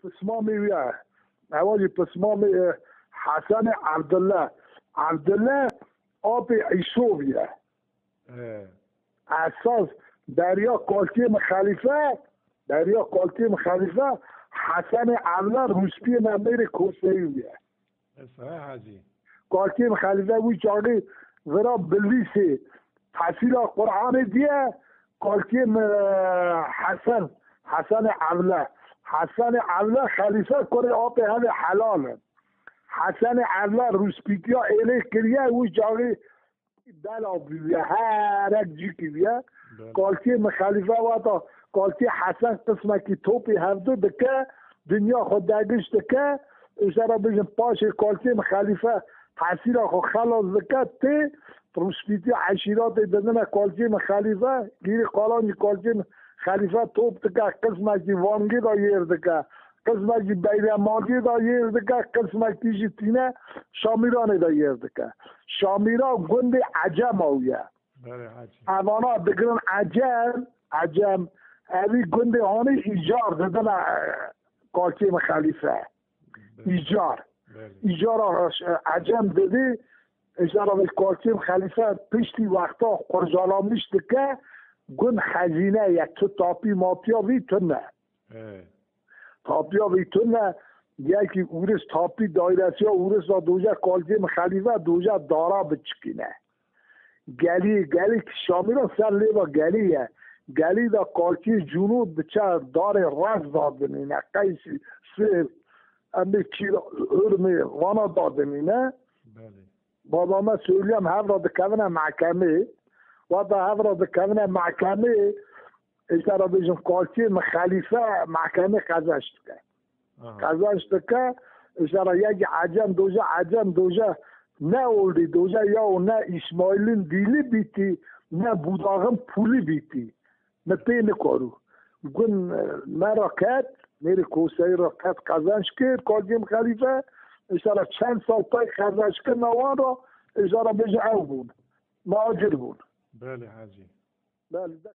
پسمامی ویا اواجی پسمامی حسن عبدالله آب ایسو ویا اساس دریا کالکیم خلیفه حسن عبدالله روسپی نمیر کوسهی ویا صحیح حاجی کالکیم خلیفه وی چاقی ورا بلیسی تحصیل قرآن دیه کالکیم حسن عبدالله خلیفه کنه آب همه حلاله حسن عبدالله روسپیتیا ایله کریه وی چاقی بلا بیویه هر یک جی که بیه کالکیم خلیفه واتا کالکی حسن قسمه که توپی هفته دکه دنیا خود دگش دکه اشاره بجن پاش کالکیم خلیفه تحصیل خود خلاص دکه تی روسپیتی عشیرات دادن کالکیم خلیفه گیری قالانی کالکیم خلیفه توپ دکه قسمه که وانگی دا یر دکه قسمه که بیرماندی دا یر دکه قسمه که تینه شامیران دا یر دکه شامیرا گند عجم آویه اوانا بگرن عجم اوی گند هانی ایجار دادن کالکیم خلیفه ایجار عجم دادی اشاره به کالکیم خلیفه پشتی وقتا قرجالامیش دکه گن خزینه یک تو تاپی ماپیا ویتونه یکی اورس تاپی دایرسی ها اورس دا دوجه کالکیم خلیفه دوجه دارا بچکینه گلی که شامیران سر لیبا گلی دا کالکی جنوب بچه دار راز داد بمینه قیسی سر امی چیرا ارمی وانا داد بمینه بابا ما سولیم هف را دکونه محکمه و دا هف را دکونه محکمه اشترا بیشم کالکی خلیفه محکمه قضاشت که اشترا یک عجم دوجه نه اولدی دوجه یا نه اسماعیلین دیلی بیتی نه بوداغم پولی بیتی نه پی نکارو گن مراکت میری کوسه راکت قضانش کرد کالکیم خلیفه اشترا چند سال پای قضانش کرد نوان را اشترا بیشه او بود مهاجر بود بله حاجی بله